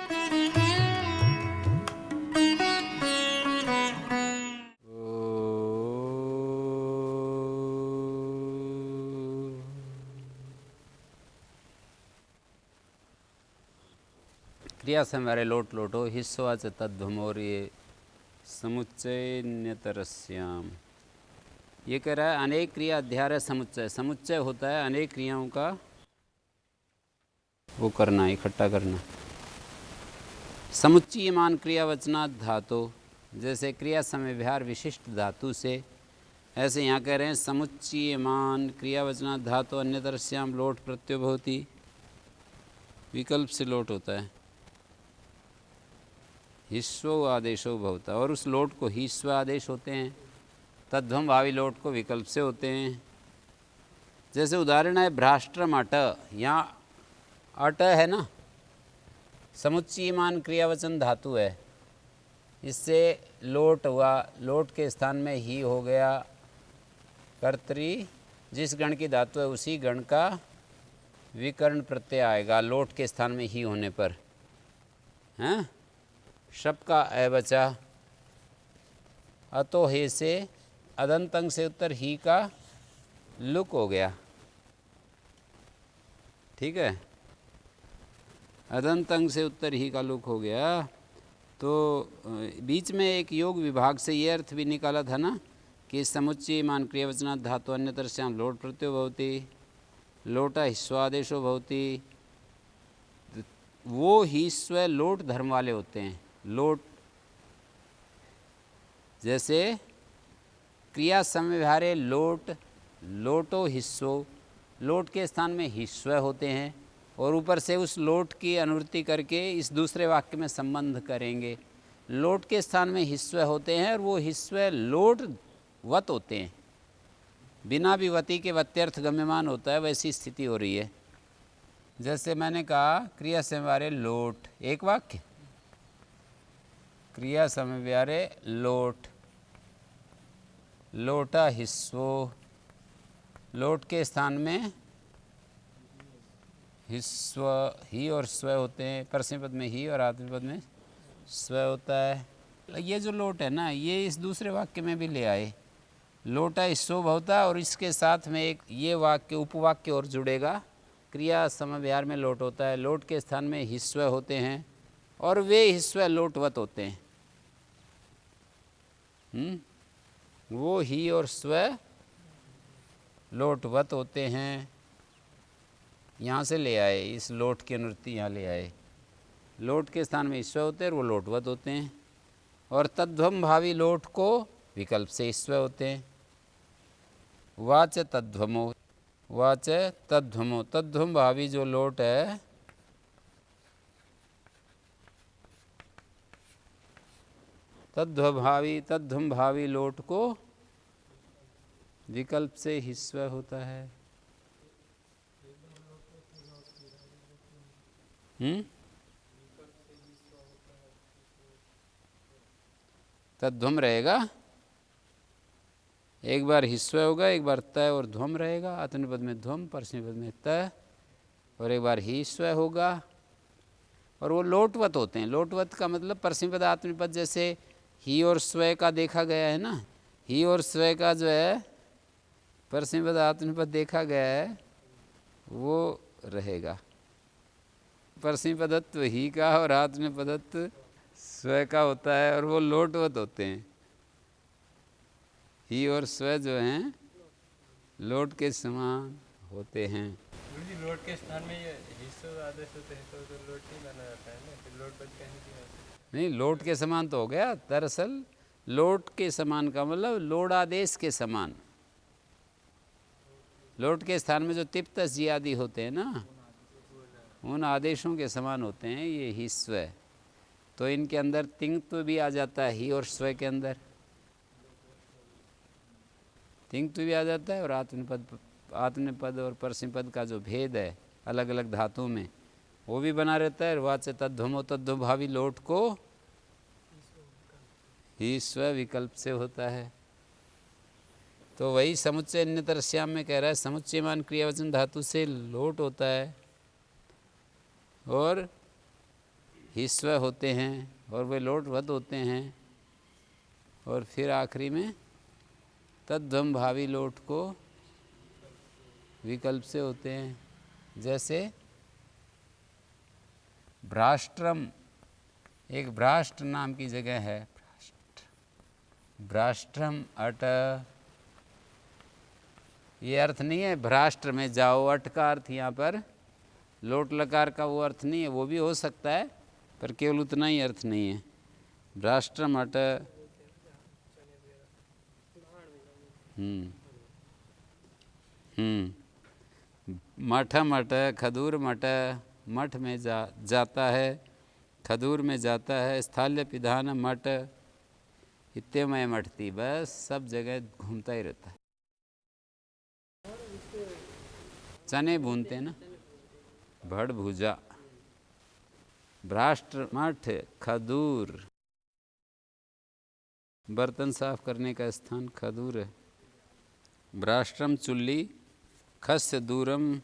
क्रिया समवारे लोट लोटो हिस्वाच तद्भमौर्ये समुच्चय न्यतरस्याम। ये कह रहा है अनेक क्रिया अध्याय समुच्चय। समुच्चय होता है अनेक क्रियाओं का वो करना, इकट्ठा करना। समुच्चयमान क्रियावचनात् धातु, जैसे क्रिया समय व्यवहार विशिष्ट धातु से, ऐसे यहाँ कह रहे हैं समुच्चयमान क्रियावचनात् धातु अन्यतरस्याम लोट प्रत्यय भवति, विकल्प से लोट होता है। हिस्वो आदेशो भवता, और उस लोट को हिस्व आदेश होते हैं। तद्भम भावी लोट को विकल्प से होते हैं। जैसे उदाहरण है भ्राष्ट्रम अट, यहाँ अट है ना, समुच्चयमान क्रियावचन धातु है, इससे लोट हुआ, लोट के स्थान में ही हो गया। कर्तरी जिस गण की धातु है उसी गण का विकर्ण प्रत्यय आएगा लोट के स्थान में ही होने पर, हैं। शप का ए बचा, अतो हे से अदंत अंग से उत्तर ही का लुक हो गया, ठीक है। अदंत अंग से उत्तर ही का लुक हो गया। तो बीच में एक योग विभाग से ये अर्थ भी निकाला था ना कि समुच्चयमान क्रियावचनात् धातु अन्यतरस्याम लोट प्रत्ययो भवति, लोटा हिस्वादेशो भवति। वो ही स्व लोट धर्म वाले होते हैं। लोट जैसे क्रिया समय व्यवहारे लोट, लोटो हिस्सो, लोट के स्थान में हिस्व होते हैं और ऊपर से उस लोट की अनुवृत्ति करके इस दूसरे वाक्य में संबंध करेंगे। लोट के स्थान में हिस्व होते हैं और वो हिस्व लोट वत होते हैं, बिना भी वती के वत्यर्थ गम्यमान होता है, वैसी स्थिति हो रही है। जैसे मैंने कहा क्रिया समय व्यवहारे लोट, एक वाक्य, क्रिया समय व्यवहारे लोट, लोटा हिस्सो, लोट के स्थान में हिस्व, ही और स्व होते हैं। परस्मै पद में ही और आत्मनेपद पद में स्व होता है। ये जो लोट है ना, ये इस दूसरे वाक्य में भी ले आए, लोटा हिस्सो भवता, और इसके साथ में एक ये वाक्य उपवाक्य और जुड़ेगा। क्रिया समय व्यवहार में लोट होता है, लोट के स्थान में हिस्व होते हैं और वे हिस्व लोटवत होते हैं। वो ही और स्व लोटवत होते हैं। यहाँ से ले आए, इस लोट की अनुवृत्ति यहाँ ले आए। लोट के स्थान में ईश्व होते हैं और वो लोटवत होते हैं। और तद्भम भावी लोट को विकल्प से ईश्व होते हैं। वाच तद्भमो, वाच तद्भमो, तद्भम भावी जो लोट है तद्भम भावी लोट को विकल्प से हिस्व होता है। तद्ध्वम रहेगा, एक बार हिस्व होगा, एक बार तय और ध्वम रहेगा। आत्मनेपद में ध्वम, परस्मै पद में तय, और एक बार ही स्व होगा। और वो लोटवत होते हैं। लोटवत का मतलब परस्मै पद आत्मनेपद जैसे ही और स्व का देखा गया है ना, ही और स्व का जो है परस्मै पद आत्मनेपद देखा गया है, वो रहेगा। परस्मै पदत्व ही का और आत्मनेपदत्व स्व का होता है, और वो लोटवत होते हैं। ही और स्व जो हैं लोट के समान होते हैं। लोट के स्थान में ये हिस्सो आदेश होते हैं, तो लोट नहीं माना जाता है ना, फिर लोट बच नहीं, लोट के समान तो हो गया। दरअसल लोट के समान का मतलब लोड आदेश के समान। लोट के स्थान में जो तिप्त जी आदि होते हैं ना, उन आदेशों के समान होते हैं ये ही स्व। तो इनके अंदर तिंगत्व भी आ जाता है, ही और स्व के अंदर तिंगत्व भी आ जाता है। और आत्मनेपद और परस्मै पद का जो भेद है अलग अलग धातुओं में, वो भी बना रहता है। वाच तद्भमो, तद्भम भावी लोट को ही स्व विकल्प से होता है। तो वही समुच्चय अन्यतरस्याम में कह रहा है, समुच्चयमान क्रियावचन धातु से लोट होता है और हीस्व होते हैं और वे लोटवत होते हैं, और फिर आखिरी में तद्ध्वम भावी लोट को विकल्प से होते हैं। जैसे भ्राष्ट्रम, एक भ्राष्ट्र नाम की जगह है, भ्राष्ट्रम अट, ये अर्थ नहीं है भ्राष्ट्र में जाओ, अट का अर्थ यहाँ पर लोट लकार का वो अर्थ नहीं है, वो भी हो सकता है पर केवल उतना ही अर्थ नहीं है। भ्राष्ट्रम अट, मठ मठ, खदूर मठ, मठ में जाता है, खदूर में जाता है, स्थाल्य पिधान मठ, इत्तेमय मठती, बस सब जगह घूमता ही रहता है। चने भूनते हैं ना, भड़ भुजा, भ्राष्ट्र मठ, खदूर, बर्तन साफ करने का स्थान खदूर है। भ्राष्ट्रम चुल्ली, खस्य दूरम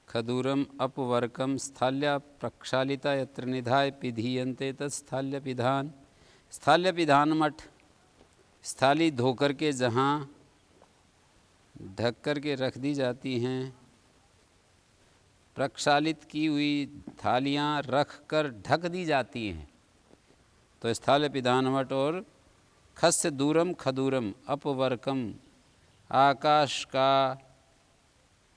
खदूरम अपवर्कम, स्थाल्या प्रक्षालिता यत्र निधाय पिधीयन्ते तत्स्थाल्य पिधान, स्थाल्य पिधान मठ, स्थाली धोकर के जहाँ ढक कर के रख दी जाती हैं, प्रक्षालित की हुई थालियाँ रख कर ढक दी जाती हैं, तो स्थाल्य पिधान मठ। और खस्य दूरम खदूरम अपवर्कम, आकाश का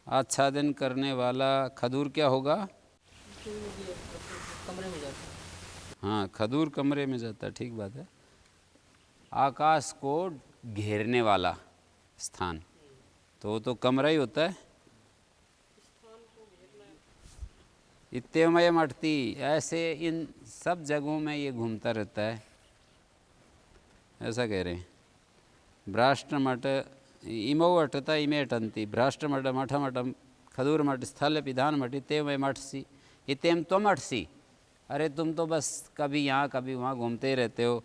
आच्छादन करने वाला खदूर क्या होगा? कमरे में जाता है। हाँ, खदूर कमरे में जाता है, ठीक बात है। आकाश को घेरने वाला स्थान, तो वो तो कमरा ही होता है। इत्तेमय मठती, ऐसे इन सब जगहों में ये घूमता रहता है, ऐसा कह रहे हैं। भ्राष्ट्र मठ, इमौ अटता इमे अटंती, भ्राष्ट्र मठ मठ मठम खदूर मठ स्थल पिधान मठ, इत्तेमय मठसी, इत्तेम तुम अटसी, अरे तुम तो बस कभी यहाँ कभी वहाँ घूमते रहते हो,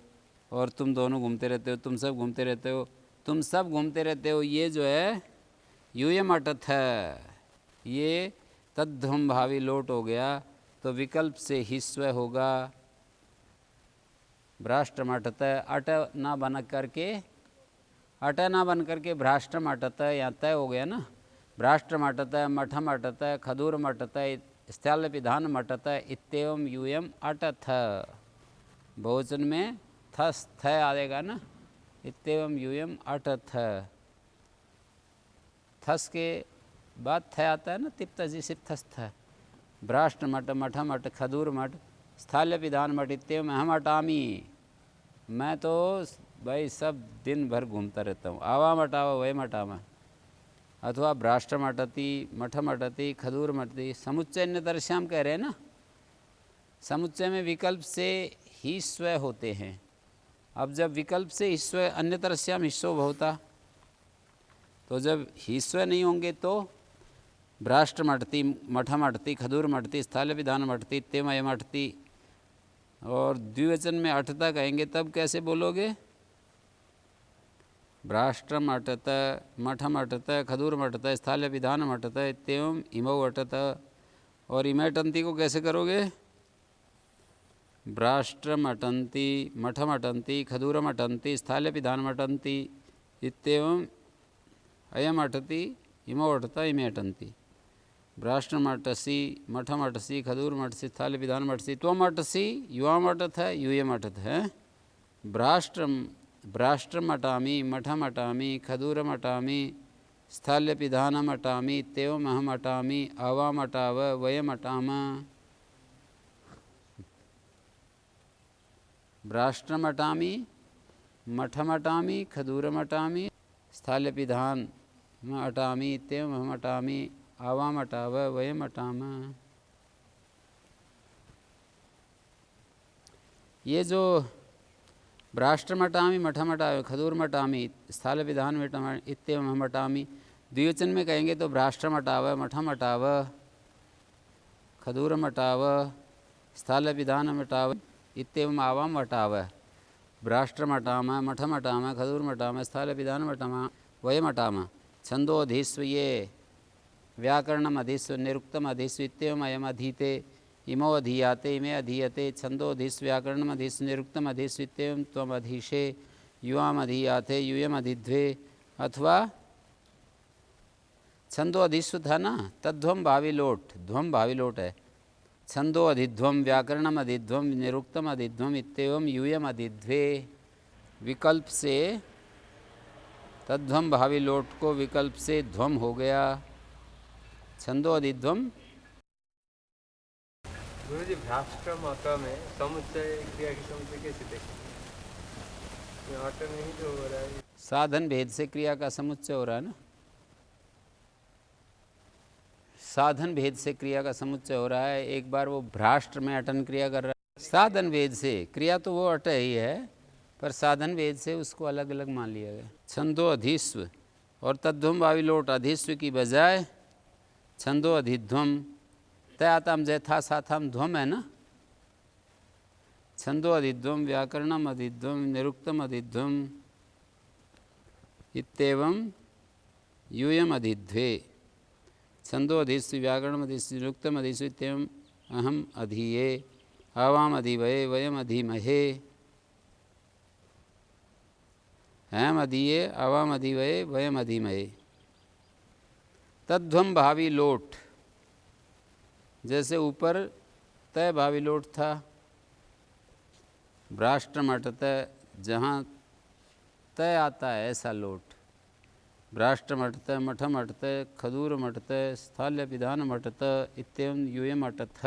और तुम दोनों घूमते रहते हो, तुम सब घूमते रहते हो, तुम सब घूमते रहते हो, ये जो है यूयम अटथ है, ये तद्ध्वम भावी लोट हो गया, तो विकल्प से हिस्व होगा। भ्राष्ट्रम अटत, अट ना बन करके, अट ना बन करके भ्राष्ट्रम अटत, यहाँ तय हो गया ना। भ्राष्ट्रम अटत, मठम अटत, खदूरम अटत, स्थल पिधान अटत, इत्येवम यूयम अटथ, बहुवचन में थस थ आएगा ना, इत्येवम यूयम अटथ, थस के बाद थ आता है ना, तिप्त जी सिप्थस्थ। भ्राष्ट्र मठ मठ मठ खदूर मठ स्थाल्य पिधान मठ, इत्येवम हम अटामी, मैं तो भाई सब दिन भर घूमता रहता हूँ, आवा मटावा वह मटावा, अथवा भ्राष्ट्र मटती, मठ मटती, खदूर मटती। समुच्चय अन्यतरस्याम कह रहे हैं ना, समुच्चय में विकल्प से ही स्व होते हैं। अब जब विकल्प से ईश्व अन्यतरस्याम ईश्व भवता, तो जब हीस्व नहीं होंगे तो भ्राष्ट्र मटती, मठ मटती, खदूर मटती, स्थाल्य पिधान मटती, इत्तेमय मटती, और द्विवचन में अटता कहेंगे तब कैसे बोलोगे? भ्राष्ट्रम अटत, मठम अटत, खदूर मटत, स्थाल्य पिधान अटत, इत्येवम इमौ अटत। और इमैटंती को कैसे करोगे? भ्राष्ट्रम अटंती, मठम अटंती, खदूरम अटंती, स्थाल्य पिधान अटंती, इत्येवम अयम अटति, इमौ अटत, इमे अटंती। भ्राष्ट्रम अटसी, मठम अटसी, खदूर मटसी, स्थाल्य पिधान मटसी, त्वम अटसी, युवाम अटत है, यूयम अटत है। भ्राष्ट्रम अटामी, मठम अटामी, खदूरम अटामी, स्थाल्य पिधानम अटामी, इत्येवम अहम अटामी, आवाम अटाव, वयम अटाम। भ्राष्ट्रम अटामी, मठम अटामी, खदूरम अटामी, स्थाल्य पिधान अटामी, इत्येवम अहम अटामी, आवाम अटाव, वयम अटाम। ये जो भ्राष्ट्रम अटामी, मठम अटावे, खदूरम अटामी, स्थाल्य पिधान इत्येवम अहम अटामी, द्विवचन में कहेंगे तो भ्राष्ट्रम अटाव, मठम अटाव, खदूरम अटाव, स्थाल्य पिधानम अटाव, इत्येवम आवाम अटाव। भ्राष्ट्रम अटाम, मठम अटाम, खदूरम अटाम, स्थाल्य पिधानम अटाम, वयम अटाम। छंदो अधिस्व, ये व्याकरणम अधिस्व, निरुक्तम अधिस्व, इत्येवम अयम अधीते, इमो अधीयाते इमे अधीयते छंदो अधिस व्याकरणम अधिस निरुक्तम अधिस इत्येवं त्वम अधीशे युवाम अधीयाते यूयम अधिध्वे। अथवा छंदो अधिस्व था ना, तद्ध्वम भावी लोट, ध्वम भावी लोट है। छंदो अधिध्वम व्याकरणम अधिध्वम निरुक्तम अधिध्वम इत्येवं यूयम अधिध्वे। विकल्प से तद्ध्वम भावी लोट को विकल्प से ध्वम हो गया। छंदो अधिध्वम। गुरु जी भ्राष्ट्र मात्रा में समुच्चय क्रिया की समुच्चय कैसे देखें? में ही जो हो रहा है साधन भेद से क्रिया का समुच्चय हो रहा है ना, साधन भेद से क्रिया का समुच्चय हो रहा है। एक बार वो भ्राष्ट्र में अटन क्रिया कर रहा है, साधन भेद से क्रिया तो वो अट ही है, पर साधन भेद से उसको अलग अलग मान लिया गया। छंदो अधिस्व और तद्ध्वम भावी लोट अधिस्व की बजाय छंदो अधिध्वम, तयाताम जयथा साथाम ध्वम है ना। छंदो अधिध्वम व्याकरणम अधिध्वम निरुक्तम अधिध्वम इत्येवं यूयम अधिध्वे। छंदो अधिस्व व्याकरणम अधिस्व निरुक्तम अधिस्व इत्येवं अहम अधीये आवाम अधिवये वयम अधीमहे। अहम अधीये आवाम अधिवये वयम अधीमहे। तद्ध्वम भावी लोट, जैसे ऊपर तय भावी लोट था, भ्राष्ट्र मटतय, जहाँ तय आता है ऐसा लोट। भ्राष्ट्र मटतय, मठ मटतय, खदूर मटतय, स्थाल्य विधान मटत इत्येवं यूयम अटथ।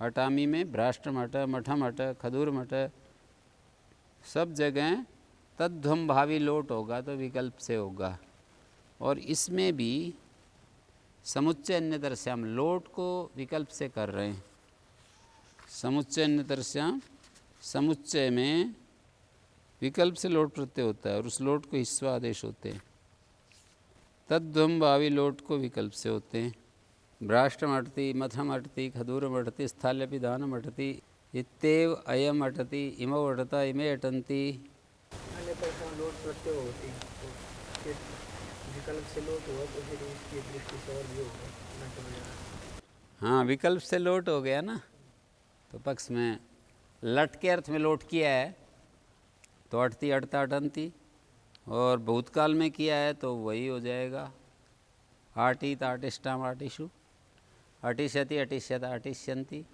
अटामी में भ्राष्ट्र मठ, मठ मठ, खदूर मठ, सब जगह तद्ध्वम भावी लोट होगा तो विकल्प से होगा। और इसमें भी समुच्चय अन्यतरस्याम, लोट को विकल्प से कर रहे हैं। समुच्चय अन्यतरस्याम, समुच्चय में विकल्प से लोट प्रत्यय होता है और उस लोट को हिस्वा आदेश होते हैं। तद्ध्वम भावी लोट को विकल्प से होते हैं। भ्राष्ट्र मटति, मथ मटति, खदूर मटति, स्थाल्य विधान मटति इत्येव अयम अटति इमो अटता इमे अटन्ति। लोट प्रत्यय होती है, विकल्प से लोट हुआ तो फिर इसकी दृष्टि से और भी होगा। हाँ, विकल्प से लोट हो गया ना, तो पक्ष में लट के अर्थ में लोट किया है तो अटती अटता अटंती, और भूतकाल में किया है तो वही हो जाएगा आटित आटिष्टाम आटिशु, अटिष्यति अटिष्यता अटिष्यन्ति।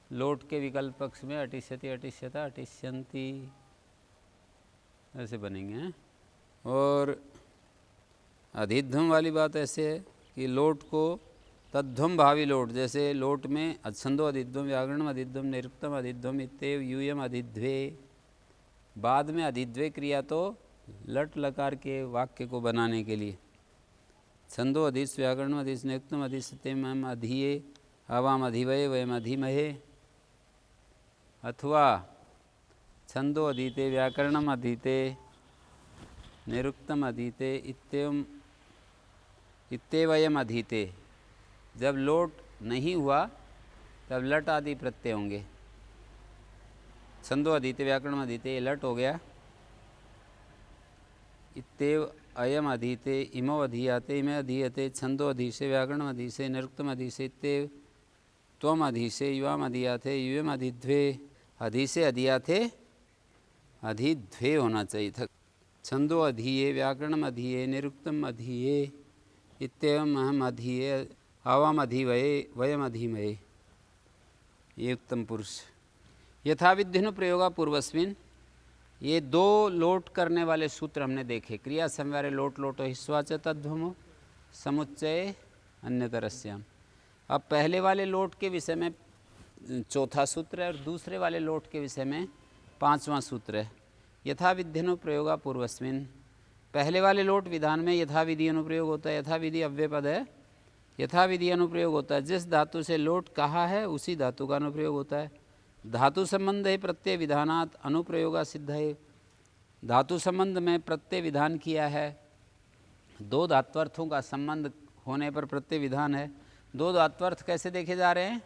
लोट के विकल्प पक्ष में अटिष्यति अटिष्यता अटिष्यन्ति ऐसे बनेंगे हैं। और अधिध्वम वाली बात ऐसे है कि लोट को तद्ध्वम भावी लोट, जैसे लोट में छंदो अधिध्वम व्याकरणम अधिध्वम निरुक्तम अधिध्वम इत्येव यूयम अधिध्वे। बाद में अधिध्वे क्रिया तो लट लकार के वाक्य को बनाने के लिए। छंदो अधिस व्याकरणम अधिस निरुक्तम अधिस इत्येवं अधीये आवाम अधिवये वयम अधिमहे। अथवा छंदो अधीते व्याकरणम अधीते निरुक्तम अधीते इत्येवयम अधीते। जब लोट नहीं हुआ तब लट आदि प्रत्यय होंगे। छंदो अधीते व्याकरणम अधीते लट हो गया। इत्येव अयम अधीते इमो अधीयाते इमे अधीयते छंदो अधीसे व्याकरणम अधीसे निरुक्तम अधीसे इत्येव त्वम अधीसे युवाम अधीयाते यूयम अधीध्वे। अधीसे अधीयाते अधिध्वे होना चाहिए था। छंदो अधीये व्याकरणम अधीये निरुक्तम अधीये इत्येवं अहम अधीये आवाम अधिवये वयम अधीमहे। ये उत्तम पुरुष। यथाविध्यनु प्रयोगा पूर्वस्मिन, ये दो लोट करने वाले सूत्र हमने देखे। क्रिया समवारे लोट लोटो हिस्वा च तद्ध्वमो समुच्चय अन्यतरस्याम। अब पहले वाले लोट के विषय में चौथा सूत्र है और दूसरे वाले लोट के विषय में पांचवा सूत्र है। यथाविध्यनु प्रयोगा पूर्वस्मिन, पहले वाले लोट विधान में यथाविधि अनुप्रयोग होता है। यथाविधि अव्यय पद है, यथाविधि अनुप्रयोग होता है। जिस धातु से लोट कहा है उसी धातु का अनुप्रयोग होता है। धातु संबंध है प्रत्यय विधानात् अनुप्रयोगा सिद्ध है। धातु संबंध में प्रत्यय विधान किया है। दो धात्वर्थों का संबंध होने पर प्रत्यय विधान है। दो धात्वर्थ कैसे देखे जा रहे हैं?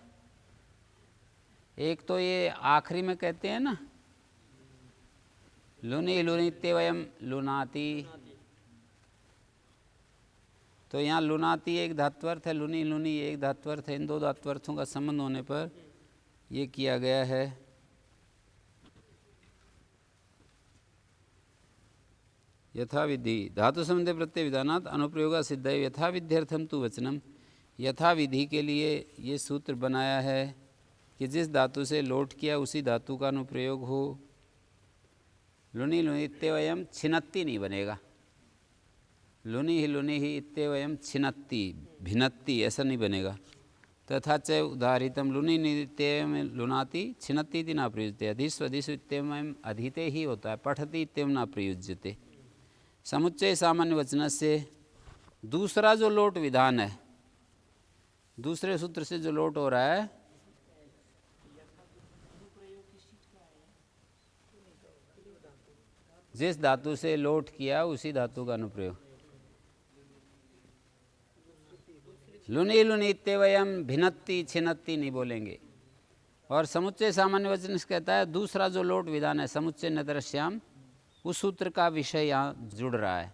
एक तो ये आखिरी में कहते हैं ना, लुनि लुनित्यवयम लुनाति, तो यहाँ लुनाती एक धात्वर्थ है, लुनी लुनी एक धात्वर्थ है। इन दो धात्वर्थों का संबंध होने पर ये किया गया है। यथा विधि धातु संबंधे प्रत्यय विधानात् अनुप्रयोगा सिद्ध है यथा विध्यर्थम तु वचनम। यथा विधि के लिए ये सूत्र बनाया है कि जिस धातु से लोट किया उसी धातु का अनुप्रयोग हो। लुनी लुनी इत्येवयम छिनत्ति नहीं बनेगा। लुनी ही इत्येवयम छिनत्ति भिन्नत्ति ऐसा नहीं बनेगा। तथा च उदाहरितम लुनी नित्यम लुनाति छिनत्ति इति न प्रयुज्यते। अधिस्वधिस्व इत्येवम अधीते ही होता है, पठति इत्येवम न प्रयुज्यते। समुच्चय सामान्य वचन से दूसरा जो लोट विधान है, दूसरे सूत्र से जो लोट हो रहा है, जिस धातु से लोट किया उसी धातु का अनुप्रयोग। लुनी लुनी इत्येवयम भिन्नत्ति छिन्नत्ति नहीं बोलेंगे। और समुच्चय सामान्य वचन से कहता है दूसरा जो लोट विधान है समुच्चय नतरश्याम, उस सूत्र का विषय यहाँ जुड़ रहा है।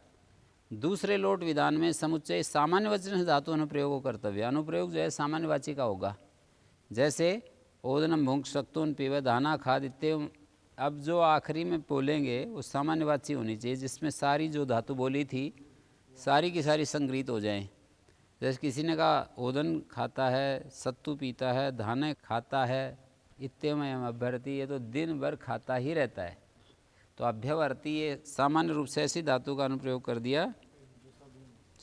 दूसरे लोट विधान में समुच्चय सामान्य वचन से धातु अनुप्रयोग कर्तव्य। अनुप्रयोग जो है सामान्यवाची का होगा। जैसे ओदनम भुंक् शक्तून पीव दाना खाद इत्यादि। अब जो आखिरी में बोलेंगे वो सामान्यवाची होनी चाहिए, जिसमें सारी जो धातु बोली थी सारी की सारी संग्रहित हो जाएं। जैसे किसी ने कहा ओदन खाता है, सत्तू पीता है, धाने खाता है, इत्येवम अभ्यर्थी, ये तो दिन भर खाता ही रहता है। तो अभ्यवर्ती ये सामान्य रूप से ऐसी धातु का अनुप्रयोग कर दिया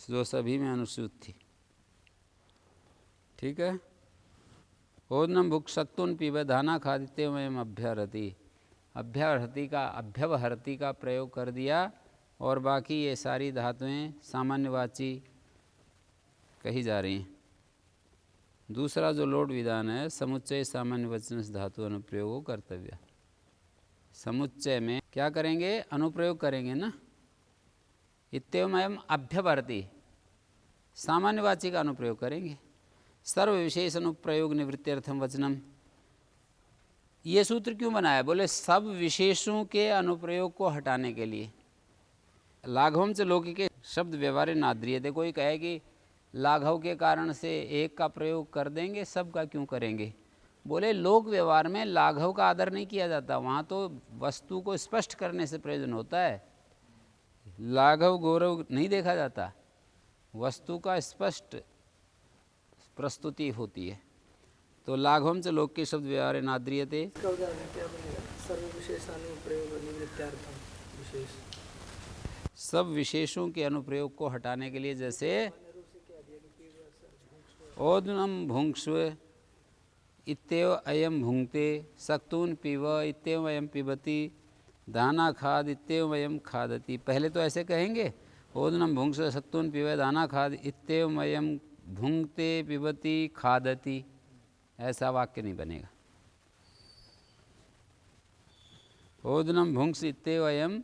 जो सभी में अनुसूत थी। ठीक है। ओदनम भुक् शक्तून पीब धाना खादित्य में अभ्यर्ती, अभ्यवहर्ती का प्रयोग कर दिया और बाकी ये सारी धातुएं सामान्यवाची कही जा रही हैं। दूसरा जो लोट विधान है समुच्चय सामान्य वचन से धातु अनुप्रयोग कर्तव्य। समुच्चय में क्या करेंगे? अनुप्रयोग करेंगे ना। इत्येवम अभ्यवर्ती सामान्यवाची का अनुप्रयोग करेंगे। सर्व विशेष अनुप्रयोग निवृत्त्यर्थम वचनम। ये सूत्र क्यों बनाया? बोले सब विशेषों के अनुप्रयोग को हटाने के लिए। लाघवम च लौकिके शब्द व्यवहारे नाद्रियते। कोई कहे कि लाघव के कारण से एक का प्रयोग कर देंगे, सब का क्यों करेंगे? बोले लोक व्यवहार में लाघव का आदर नहीं किया जाता, वहाँ तो वस्तु को स्पष्ट करने से प्रयोजन होता है। लाघव गौरव नहीं देखा जाता, वस्तु का स्पष्ट प्रस्तुति होती है। तो लाघवम च लोक के शब्द व्यवहार नाद्रियते। सब विशेषों के अनुप्रयोग को हटाने के लिए, जैसे ओदनम भुंक्ष्व इत्येव अयम भुंक्ते, शक्तून पीव इत्येव अयम पिबती, दाना खाद इत्येव अयम खादती। पहले तो ऐसे कहेंगे ओदनम भुंक्ष्व शक्तून पीव दाना खाद इत्येव अयम भुंक्ते पिबती खादती, ऐसा वाक्य नहीं बनेगा। ओदनम भुंक्ष इत्येव अयम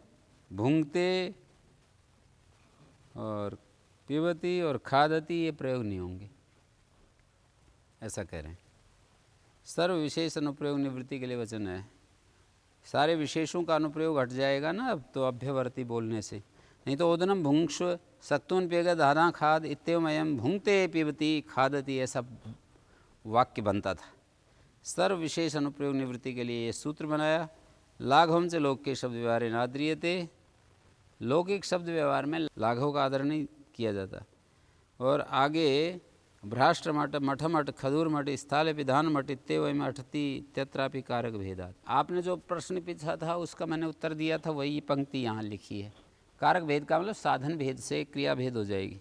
भुंक्ते और पिबती और खादती ये प्रयोग नहीं होंगे, ऐसा कह रहे हैं। सर्व विशेष अनुप्रयोग निवृत्ति के लिए वचन है। सारे विशेषों का अनुप्रयोग हट जाएगा ना अब तो अभ्यवर्ती बोलने से। नहीं तो ओदनम भुंक्ष शक्तून पेग दाना खाद इत्येवम भुंक्ते पिबती खादती ऐसा वाक्य बनता था। सर्व विशेष अनुप्रयोग निवृत्ति के लिए ये सूत्र बनाया। लाघवम से लोक के शब्द व्यवहार नाद्रियते। लौकिक शब्द व्यवहार में लाघव का आदर नहीं किया जाता। और आगे भ्राष्ट्र मठ मठ मठ खदूर मठ स्थाल विधान मठ इत्येवम अठति इत्यत्रापि कारक भेदात। आपने जो प्रश्न पूछा था उसका मैंने उत्तर दिया था, वही पंक्ति यहाँ लिखी है। कारक भेद का मतलब साधन भेद से क्रिया भेद हो जाएगी।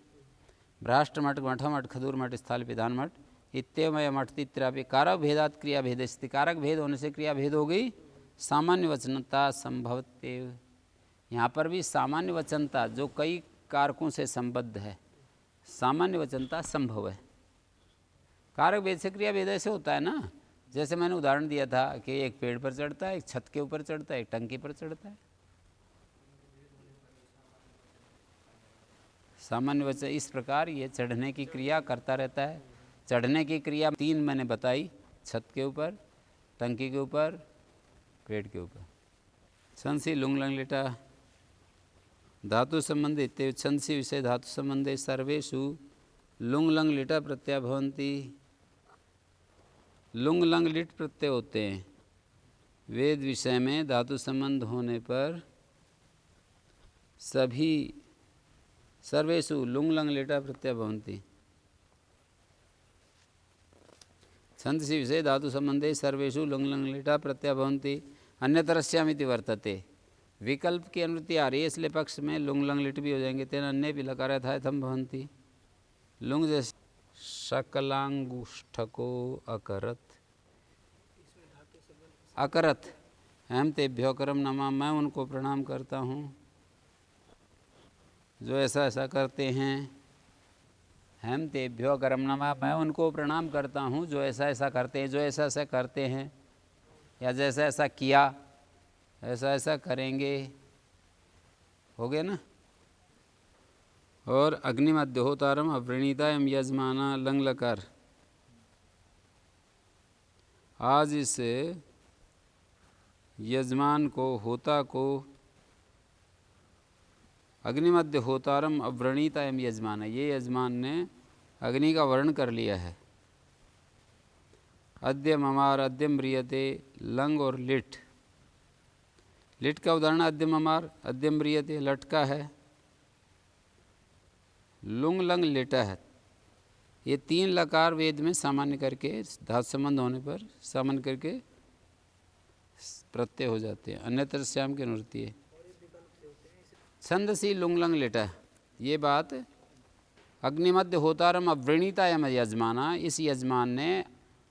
भ्राष्ट्र मठ मठ मठ खदूर मठ स्थाल विधान मठ इत्येवम अठति इत्यत्रापि कारक भेदात क्रिया भेद स्थिति। कारक भेद होने से क्रिया भेद हो गई। सामान्य वचनता संभवतेव, यहाँ पर भी सामान्य वचनता जो कई कारकों से संबद्ध है, सामान्य वचनता संभव है। कारक भेद से क्रिया भेद ऐसे होता है ना, जैसे मैंने उदाहरण दिया था कि एक पेड़ पर चढ़ता है, एक छत के ऊपर चढ़ता है, एक टंकी पर चढ़ता है। सामान्य वचन इस प्रकार ये चढ़ने की क्रिया करता रहता है। चढ़ने की क्रिया 3 मैंने बताई, छत के ऊपर, टंकी के ऊपर, पेड़ के ऊपर। संसी लुंग लंग लेटा धातु संबंधे इत्यादि छंदसी विषय धातु संबंधे सर्वेषु लुंग लंग लिटा प्रत्यय भवन्ति। लुंग लंग लिट प्रत्यय होते हैं। वेद विषय में धातु संबंध होने पर सभी सर्वेषु लुंग लंग लिटा प्रत्यय भवन्ति। छंदसी विषय धातु संबंधे सर्वेषु लुंग लंग लिटा प्रत्यय भवन्ति। अन्यतरस्यामिति वर्तते। विकल्प की अनुवृत्ति आ रही है, इसलिए पक्ष में लुंग लंग लिट भी हो जाएंगे। तेन अन्य भी लकार था थम भवन्ति। लुंग जैसे शकलांगुष्ठको अकरत। अकरत हम तेभ्यो करम नमा, मैं उनको प्रणाम करता हूँ जो ऐसा ऐसा करते हैं। हम तेभ्यो करम नमा, मैं उनको प्रणाम करता हूँ जो ऐसा ऐसा करते हैं, जो ऐसा ऐसा करते हैं या जैसा ऐसा किया, ऐसा ऐसा करेंगे। हो गया ना। और अग्निमध्योतारम अवृणीता एम यजमाना लंग लकार। आज इस यजमान को, होता को, अग्निमध्य होतारम अव्रणीता एम यजमान, ये यजमान ने अग्नि का वर्ण कर लिया है। अद्य ममार अद्य म्रियते, लंग और लिट। लिट का उदाहरण अद्य ममार, अद्य म्रियते लट का है। लुंग लंग लिटा है। ये तीन लकार वेद में सामान्य करके धातु संबंध होने पर सामान्य करके प्रत्यय हो जाते हैं। अन्यत्र श्याम की अनुवृत्ति है। छंदसी लुंग लंग लिटा, ये बात अग्निमध्य होतारम अवृणीता यम यजमाना, इस यजमान ने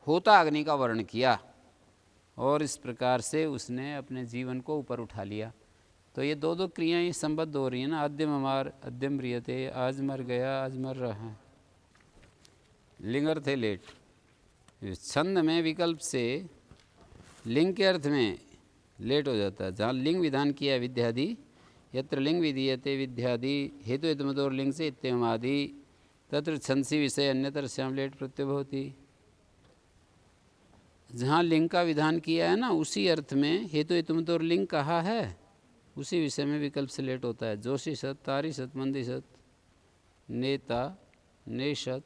होता अग्नि का वर्ण किया और इस प्रकार से उसने अपने जीवन को ऊपर उठा लिया। तो ये दो दो क्रियाएं संबद्ध हो रही हैं ना। अद्य ममार अद्य म्रियते, आज मर गया आज मर रहा है। लिंगर थे लेट। छंद में विकल्प से लिंग के अर्थ में लेट हो जाता है। जहाँ लिंग विधान किया विद्यादि, यत्र लिंग विधीयते विद्यादि हेतु हेतुमतोर लिंग से इत्यमादि तत्र छंदसी विषय अन्यतर श्याम लेट प्रत्यय भवति। जहाँ लिंग का विधान किया है ना, उसी अर्थ में हेतु हेतुमतोर लिंग कहा है, उसी विषय में विकल्प से लेट होता है। जोशी सत, तारी सत, मंदी सत, नेता, नेशत,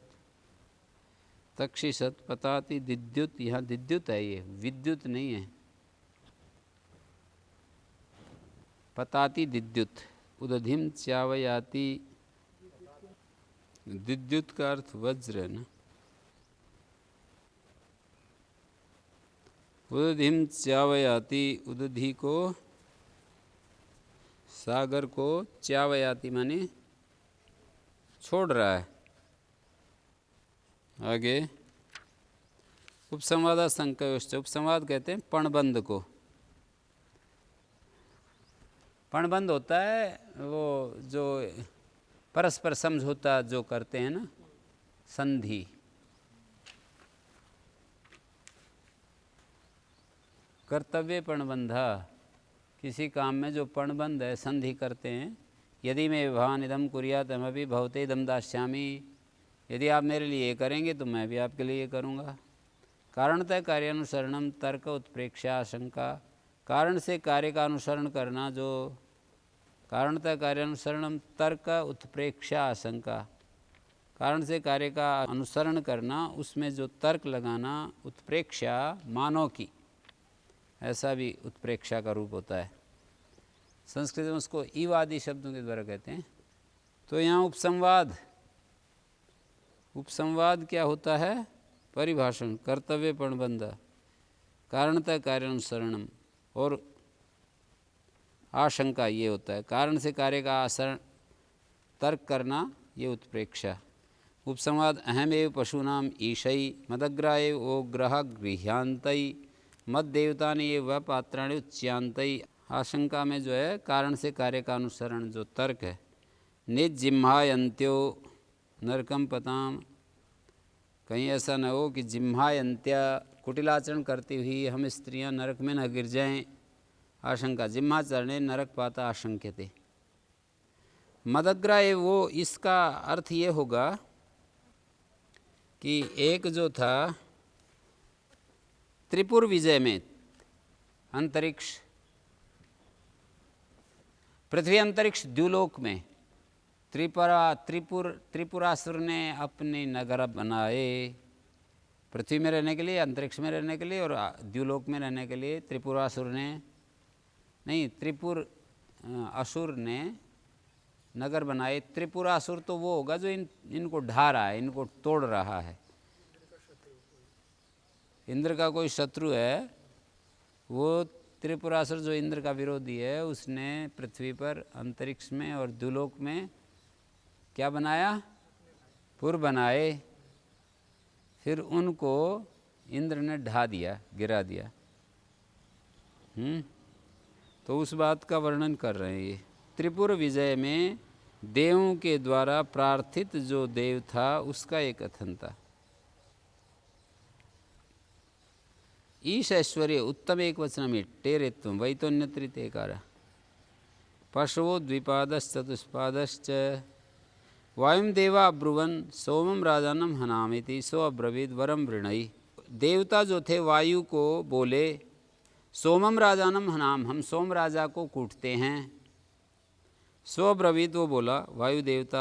तक्षी सत, पताति, दिद्युत। यहाँ दिद्युत है, ये विद्युत नहीं है। पताति दिद्युत। उदधिम च्यावयाति, दिद्युत का अर्थ वज्र है ना। उदधिम च्यावयाति, उदधि को, सागर को, च्यावयाति माने छोड़ रहा है। आगे उपसंवादा संकयोश्च। उपसंवाद कहते हैं पणबंध को। पणबंध होता है वो जो परस्पर समझौता जो करते हैं ना, संधि। कर्तव्य पणबंधा, किसी काम में जो पणबंध है, संधि करते हैं। यदि मैं विभान इदम कुर्यात अहमपि भवते इदम दास्यामि, यदि आप मेरे लिए ये करेंगे तो मैं भी आपके लिए ये करूँगा। कारणतः कार्यानुसरणम तर्क उत्प्रेक्षा आशंका, कारण से कार्य का अनुसरण करना, जो कारणतः कार्यानुसरणम तर्क उत्प्रेक्षा आशंका, कारण से कार्य का अनुसरण करना, उसमें जो तर्क लगाना, उत्प्रेक्षा मानव की, ऐसा भी उत्प्रेक्षा का रूप होता है। संस्कृत में उसको ईवादी शब्दों के द्वारा कहते हैं। तो यहाँ उपसंवाद, उपसंवाद क्या होता है? परिभाषण, कर्तव्य पणबंध, कारणतः कार्यानुसरणम और आशंका, ये होता है। कारण से कार्य का आचरण तर्क करना, ये उत्प्रेक्षा। उपसंवाद अहम एव पशूनाम ईशई मदग्राय ओ ग्रह गृह्यांतई मद देवतानि ये व पात्राणि उच्यांतई। आशंका में जो है कारण से कार्य का अनुसरण, जो तर्क है। निजिम्हायंत्यो नरकम पताम, कहीं ऐसा न हो कि जिम्हायंत्या, कुटिलाचरण करती हुई हम स्त्रियां नरक में न गिर जाएं। आशंका, जिम्हाचरणे नरक पाता आशंक्यते। मदग्राय, वो इसका अर्थ ये होगा कि एक जो था त्रिपुर विजय में अंतरिक्ष पृथ्वी अंतरिक्ष द्युलोक में त्रिपुरासुर ने अपने नगर बनाए, पृथ्वी में रहने के लिए, अंतरिक्ष में रहने के लिए और द्युलोक में रहने के लिए असुर ने नगर बनाए। त्रिपुरासुर तो वो होगा जो इनको ढा रहा है, इनको तोड़ रहा है। इंद्र का कोई शत्रु है, वो त्रिपुरासुर जो इंद्र का विरोधी है, उसने पृथ्वी पर, अंतरिक्ष में और द्युलोक में क्या बनाया? पुर बनाए। फिर उनको इंद्र ने ढा दिया, गिरा दिया। तो उस बात का वर्णन कर रहे हैं ये। त्रिपुर विजय में देवों के द्वारा प्रार्थित जो देव था उसका एक कथन था। ईश ऐश्वर्य उत्तम एक वचनम टेरेत्वं वैतोन्यत्रितेकार पशवो द्विपादश्चतुष्पादश्च वायुम देवा अब्रुवन सोमम राजानम हनामिति सो अब्रवीद वरम वृणई। देवता जो थे वायु को बोले, सोमम राजानम हनाम, हम सोम राजा को कूटते हैं। सो अब्रवीद, वो बोला वायु देवता,